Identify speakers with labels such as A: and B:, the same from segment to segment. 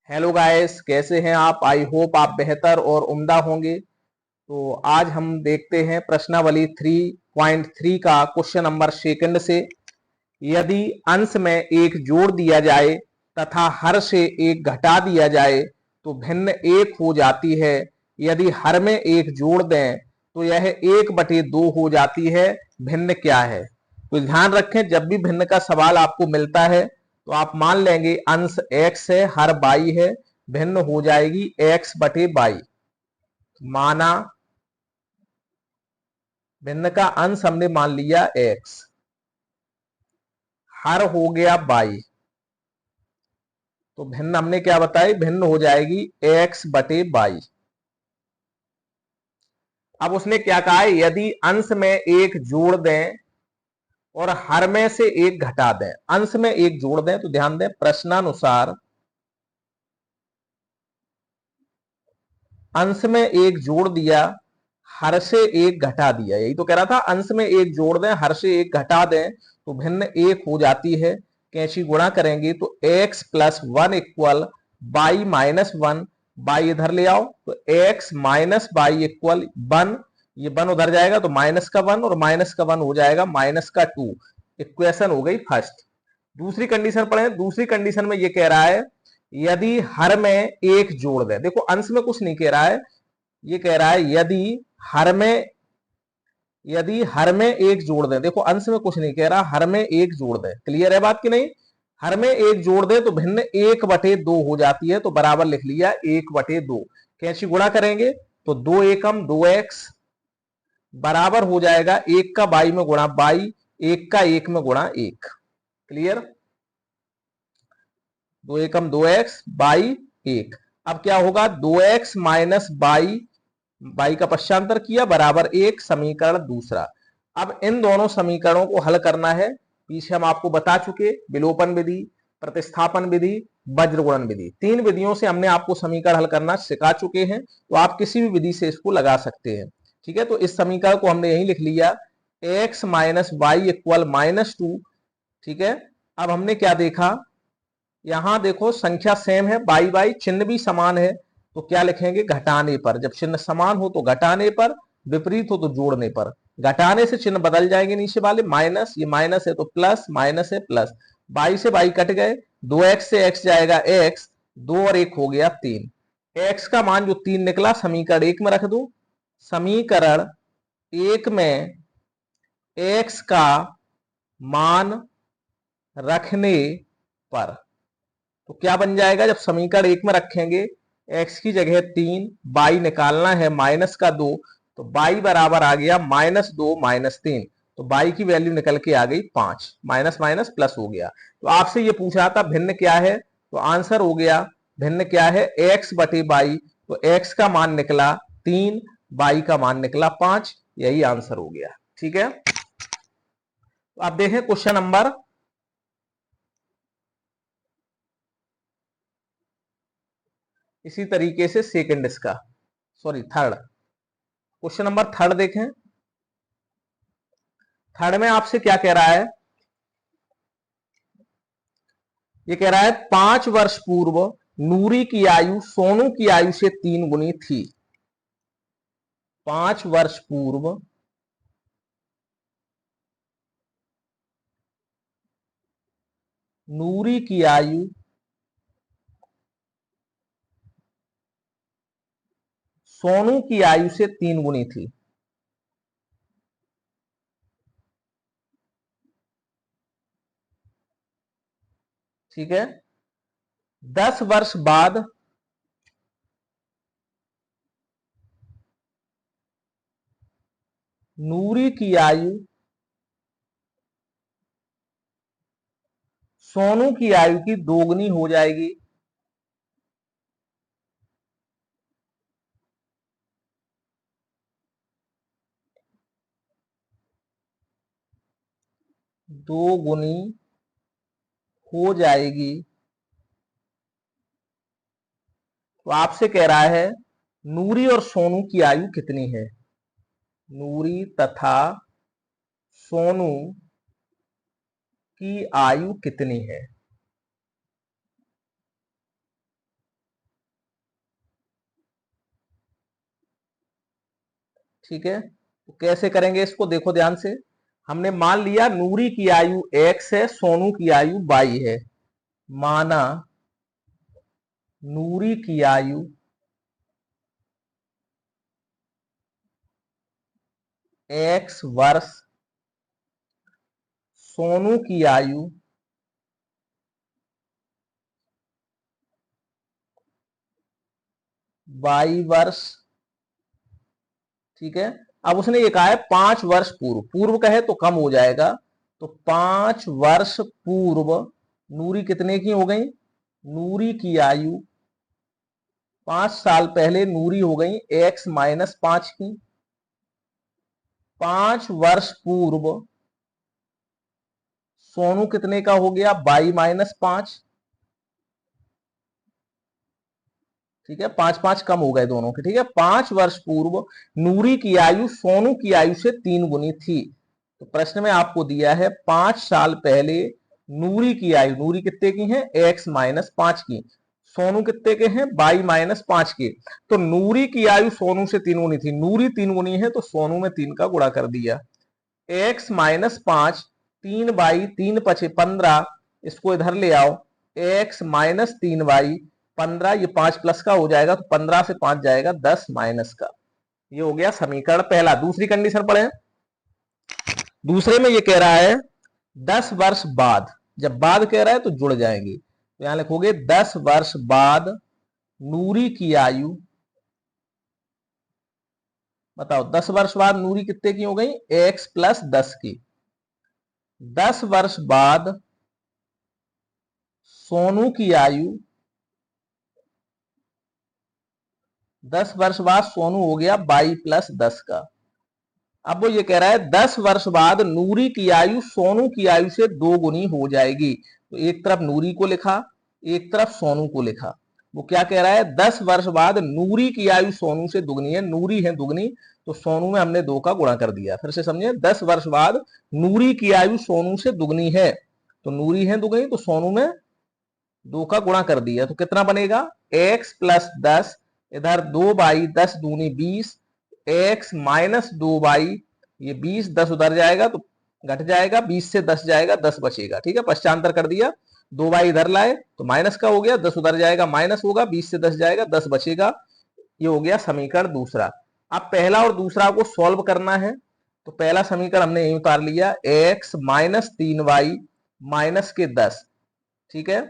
A: Hello guys, कैसे हैं आप। आई होप आप बेहतर और उम्दा होंगे। तो आज हम देखते हैं प्रश्नावली 3.3 का क्वेश्चन नंबर सेकंड से। यदि अंश में एक जोड़ दिया जाए तथा हर से एक घटा दिया जाए तो भिन्न एक हो जाती है। यदि हर में एक जोड़ दें तो यह 1/2 हो जाती है। भिन्न क्या है। तो ध्यान रखें, जब भी भिन्न का सवाल आपको मिलता है तो आप मान लेंगे अंश x है, हर y है, भिन्न हो जाएगी x/y। माना भिन्न का अंश हमने मान लिया x, हर हो गया y, तो भिन्न हमने क्या बताई, भिन्न हो जाएगी x/y। अब उसने क्या कहा है, यदि अंश में एक जोड़ दें और हर में से एक घटा दें। अंश में एक जोड़ दें तो ध्यान दें, प्रश्नानुसार अंश में एक जोड़ दिया, हर से एक घटा दिया। यही तो कह रहा था, अंश में एक जोड़ दें, हर से एक घटा दें तो भिन्न एक हो जाती है। कैंची गुणा करेंगे तो x+1 इक्वल y-1। बाई इधर ले आओ तो x-y इक्वल 1। ये 1 उधर जाएगा तो माइनस का 1 और माइनस का 1 हो जाएगा -2। इक्वेशन हो गई फर्स्ट। दूसरी कंडीशन पढ़े। दूसरी कंडीशन में ये कह रहा है यदि हर में एक जोड़ दें। देखो अंश में कुछ नहीं कह रहा है, ये कह रहा है यदि हर में एक जोड़ दें। देखो अंश में कुछ नहीं कह रहा, हर में एक जोड़ दें। क्लियर है बात कि नहीं। हर में एक जोड़ दें तो भिन्न 1/2 हो जाती है, तो बराबर लिख लिया 1/2। कैसे गुणा करेंगे तो 2 एकम 2x बराबर हो जाएगा 1 का y में गुणा y, 1 का 1 में गुणा 1। क्लियर। 2 Ekam 2x by 1। अब क्या होगा, 2x माइनस बाई का पश्चांतर किया बराबर 1। समीकरण दूसरा। अब इन दोनों समीकरणों को हल करना है। पीछे हम आपको बता चुके, विलोपन विधि, प्रतिस्थापन विधि, वज्रगुणन विधि, 3 विधियों से हमने आपको समीकरण हल करना सिखा चुके हैं। तो आप किसी भी विधि से इसको लगा सकते हैं। ठीक है, तो इस समीकरण को हमने यही लिख लिया, x माइनस वाई इक्वल -2। ठीक है। अब हमने क्या देखा, यहां देखो संख्या सेम है, बाई बाई, चिन्ह भी समान है, तो क्या लिखेंगे, घटाने पर। जब चिन्ह समान हो तो घटाने पर, विपरीत हो तो जोड़ने पर। घटाने से चिन्ह बदल जाएंगे नीचे वाले, माइनस, ये माइनस है तो प्लस, माइनस है प्लस। बाई से बाई कट गए, 2x से x जाएगा x, 2 और 1 हो गया 3। x का मान जो 3 निकला समीकरण 1 में रख दो। समीकरण 1 में x का मान रखने पर तो क्या बन जाएगा, जब समीकरण 1 में रखेंगे x की जगह 3, y निकालना है -2, तो y बराबर आ गया -2 -3। तो y की वैल्यू निकल के आ गई 5। माइनस माइनस प्लस हो गया। तो आपसे ये पूछ रहा था भिन्न क्या है, तो आंसर हो गया भिन्न क्या है, x/y। तो x का मान निकला 3, y का मान निकला 5। यही आंसर हो गया। ठीक है। तो आप देखें क्वेश्चन नंबर इसी तरीके से सेकंड इसका, sorry third, question number third देखें। थर्ड में आपसे क्या कह रहा है, ये कह रहा है 5 वर्ष पूर्व नूरी की आयु सोनू की आयु से 3 गुनी थी। 5 वर्ष पूर्व नूरी की आयु सोनू की आयु से 3 गुनी थी। ठीक है। 10 वर्ष बाद नूरी की आयु सोनू की आयु की दोगुनी हो जाएगी। दोगुनी हो जाएगी। तो आपसे कह रहा है नूरी और सोनू की आयु कितनी है। नूरी तथा सोनू की आयु कितनी है। ठीक है, तो कैसे करेंगे इसको, देखो ध्यान से। हमने मान लिया नूरी की आयु x है, सोनू की आयु y है। माना नूरी की आयु x वर्ष, सोनू की आयु y वर्ष। ठीक है, अब उसने ये कहा है 5 वर्ष पूर्व, पूर्व कहे तो कम हो जाएगा, तो 5 वर्ष पूर्व नूरी कितने की हो गई, नूरी की आयु 5 साल पहले नूरी हो गई x-5 की। 5 वर्ष पूर्व सोनू कितने का हो गया, y-5। ठीक है, 5-5 कम हो गए दोनों के। ठीक है, 5 वर्ष पूर्व नूरी की आयु सोनू की आयु से 3 गुनी थी। तो प्रश्न में आपको दिया है 5 साल पहले नूरी की आयु, नूरी कितने की है, x-5 की, सोनू कितने के हैं, y-5 के। तो नूरी की आयु सोनू से 3 गुनी थी, नूरी 3 गुनी है तो सोनू में 3 का गुणा कर दिया। x-5, 3 3 पचे 15, इसको इधर ले आओ, x-3y 15, ये 5 प्लस का हो जाएगा, तो 15 से 5 जाएगा 10 माइनस का। ये हो गया समीकरण पहला। दूसरी कंडीशन पढ़े, दूसरे में ये कह रहा है 10 वर्ष बाद, जब बाद कह रहा है तो जुड़ जाएंगे, तो यहां लिखोगे 10 वर्ष बाद नूरी की आयु, बताओ 10 वर्ष बाद नूरी कितने की हो गई, x+10 की। 10 वर्ष बाद सोनू की आयु, 10 वर्ष बाद सोनू हो गया y+10 का। अब वो ये कह रहा है 10 वर्ष बाद नूरी की आयु सोनू की आयु से 2 गुनी हो जाएगी। तो एक तरफ नूरी को लिखा, एक तरफ सोनू को लिखा। वो क्या कह रहा है, 10 वर्ष बाद नूरी की आयु सोनू से दुगनी है, नूरी है दुगनी, तो सोनू में हमने 2 का गुणा कर दिया। फिर से समझे, 10 वर्ष बाद नूरी की आयु सोनू से दुगनी है, तो नूरी है दुगनी, तो सोनू में 2 का गुणा कर दिया, तो कितना बनेगा, x+10, इधर 2y, 10 दूनी 20, x-2y, ये 20, 10 उधर जाएगा तो घट जाएगा, 20 से 10 जाएगा, 10 बचेगा। ठीक है, पश्चांतर कर दिया, 2y इधर लाए तो माइनस का हो गया, 10 उधर जाएगा माइनस होगा, 20 से 10 जाएगा, 10 बचेगा। ये हो गया समीकरण दूसरा। अब पहला और दूसरा को सॉल्व करना है, तो पहला समीकरण हमने यही उतार लिया, x-3y -10। ठीक है,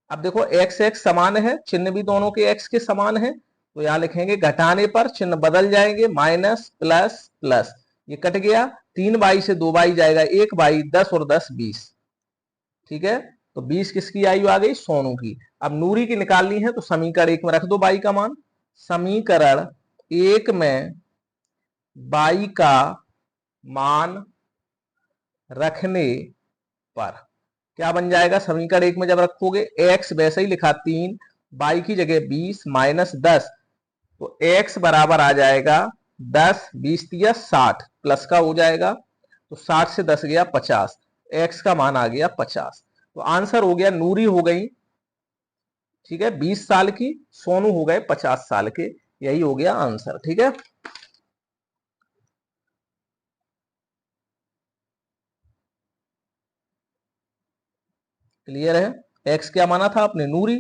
A: अब देखो x x समान है, चिन्ह भी दोनों के x के समान है, तो यहां लिखेंगे घटाने पर चिन्ह बदल जाएंगे, माइनस प्लस प्लस, ये कट गया, 3y से 2y जाएगा, 1y, 10 और 10 20। ठीक है, तो 20 किसकी आयु आ गई, सोनू की। अब नूरी की निकालनी है, तो समीकरण 1 में रख दो y का मान। समीकरण 1 में y का मान रखने पर क्या बन जाएगा, समीकरण 1 में जब रखोगे x वैसे ही लिखा 3, y की जगह 20 -10, तो x बराबर आ जाएगा 10, 20 दिया 60, प्लस का हो जाएगा, तो 60 से 10 गया 50, x का मान आ गया 50। तो आंसर हो गया, नूरी हो गई, ठीक है, 20 साल की, सोनू हो गए 50 साल के। यही हो गया आंसर। ठीक है, क्लियर है। x क्या माना था आपने, नूरी,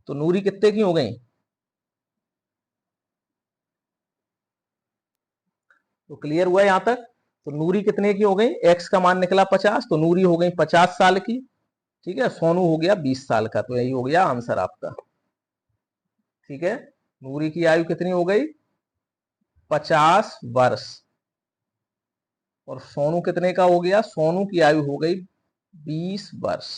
A: तो नूरी कितने की हो गई, तो क्लियर हुआ यहां तक। तो नूरी कितने की हो गई, x का मान निकला 50, तो नूरी हो गई 50 साल की। ठीक है, सोनू हो गया 20 साल का, तो यही हो गया आंसर आपका। ठीक है, नूरी की आयु कितनी हो गई, 50 वर्ष, और सोनू कितने का हो गया, सोनू की आयु हो गई 20 वर्ष।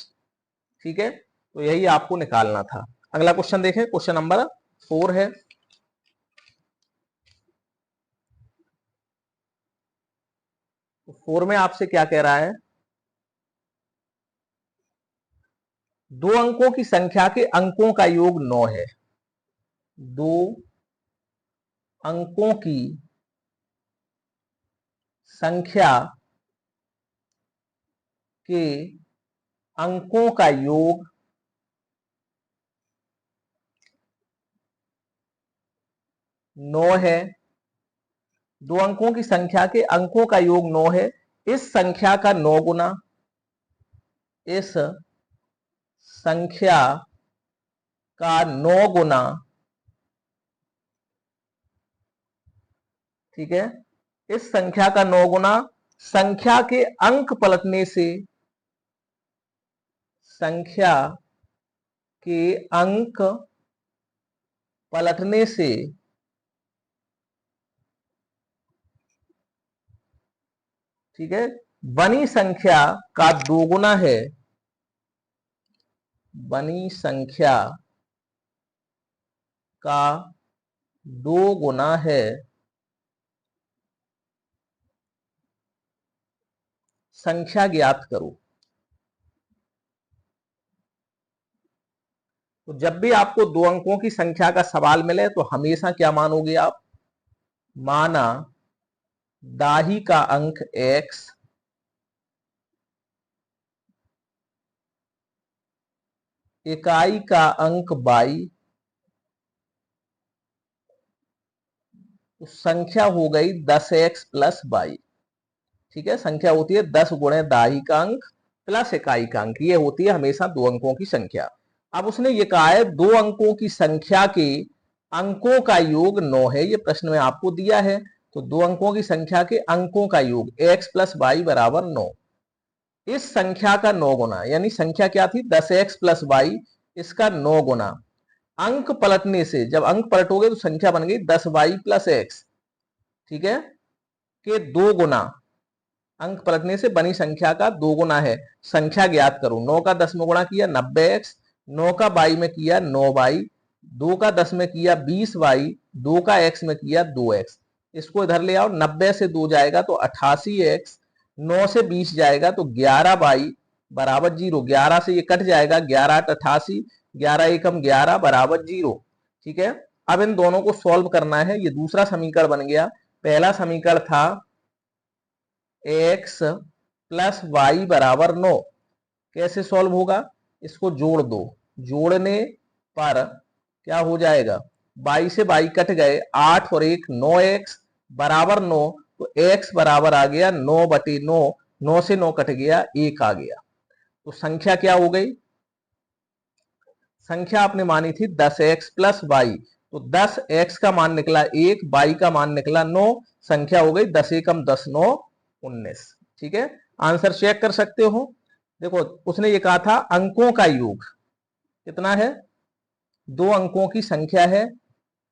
A: ठीक है, तो यही आपको निकालना था। अगला क्वेश्चन देखें, क्वेश्चन नंबर 4 है। तो 4 में आपसे क्या कह रहा है, 2 अंकों की संख्या के अंकों का योग 9 है। 2 अंकों की संख्या के अंकों का योग 9 है। दो अंकों की संख्या के अंकों का योग 9 है। इस संख्या का 9 गुना, इस संख्या का 9 गुना, ठीक है, इस संख्या का 9 गुना संख्या के अंक पलटने से, संख्या के अंक पलटने से ठीक है, बनी संख्या का 2 गुना है, बनी संख्या का 2 गुना है संख्या ज्ञात करो। तो जब भी आपको दो अंकों की संख्या का सवाल मिले तो हमेशा क्या मानोगे आप? माना दाही का अंक x, इकाई का अंक y, तो संख्या हो गई 10x प्लस y। ठीक है, संख्या होती है 10 गुणे दाही का अंक प्लस इकाई का अंक, ये होती है हमेशा दो अंकों की संख्या। अब उसने ये कहा है दो अंकों की संख्या के अंकों का योग 9 है, ये प्रश्न में आपको दिया है। तो दो अंकों की संख्या के अंकों का योग x प्लस वाई बराबर 9। इस संख्या का 9 गुना, यानी संख्या क्या थी 10x प्लस वाई, इसका 9 गुना अंक पलटने से, जब अंक पलटोगे तो संख्या बन गई 10y प्लस एक्स, ठीक है, के 2 गुना, अंक पलटने से बनी संख्या का 2 गुना है। संख्या ज्ञात करो। 9 का 10 में गुणा किया 90x, 9 का y में किया 9y, 2 का 10 में किया 20y, 2 का x में किया 2x। इसको इधर ले आओ, 90 से 2 जाएगा तो 88x, 9 से 20 जाएगा तो 11y बराबर 0। 11 से ये कट जाएगा, 11 8 88, 11 एकम 11 बराबर 0। ठीक है, अब इन दोनों को सॉल्व करना है। ये दूसरा समीकरण बन गया। पहला समीकरण था x प्लस वाई बराबर 9। कैसे सॉल्व होगा? इसको जोड़ दो, जोड़ने पर क्या हो जाएगा, y से y कट गए, 8 और 1 9x बराबर 9, तो x बराबर आ गया 9 बटे 9, 9 से 9 कट गया, 1 आ गया। तो संख्या क्या हो गई? संख्या आपने मानी थी 10x प्लस वाई, तो 10x का मान निकला 1, y का मान निकला 9, संख्या हो गई 10 एकम 10 9 19। ठीक है, आंसर चेक कर सकते हो। देखो उसने ये कहा था अंकों का योग कितना है, दो अंकों की संख्या है,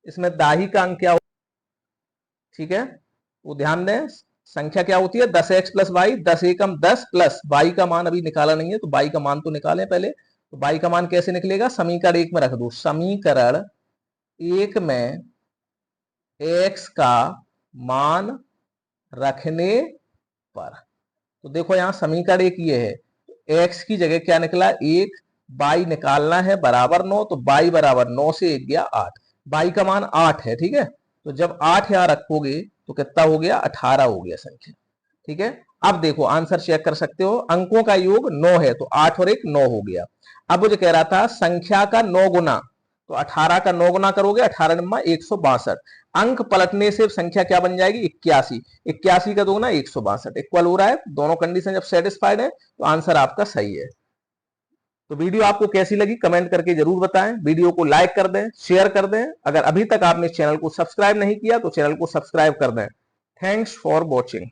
A: इसमें दाही का अंक क्या हो, ठीक है, वो ध्यान दें, संख्या क्या होती है 10x प्लस वाई, 10 एकम 10 प्लस y का मान अभी निकाला नहीं है तो y का मान तो निकालें पहले। तो y का मान कैसे निकलेगा? समीकरण 1 में रख दो, समीकरण 1 में x का मान रखने पर, तो देखो यहां समीकरण 1 ये है, तो x की जगह क्या निकला 1, y निकालना है बराबर 9, तो y बराबर 9 से 1 गया 8, y का मान 8 है। ठीक है, तो जब 8 यहां रखोगे तो कितना हो गया 18 हो गया संख्या। ठीक है, अब देखो आंसर चेक कर सकते हो, अंकों का योग 9 है तो 8 और 1 9 हो गया। अब मुझे कह रहा था संख्या का 9 गुना, तो 18 का 9 गुना करोगे 18 नंबर 162, अंक पलटने से संख्या क्या बन जाएगी 81, 81 का 2 गुना 162, इक्वल हो रहा है। दोनों कंडीशन जब सेटिस्फाइड है तो आंसर आपका सही है। तो वीडियो आपको कैसी लगी कमेंट करके जरूर बताएं, वीडियो को लाइक कर दें, शेयर कर दें, अगर अभी तक आपने चैनल को सब्सक्राइब नहीं किया तो चैनल को सब्सक्राइब कर दें। Thanks for watching.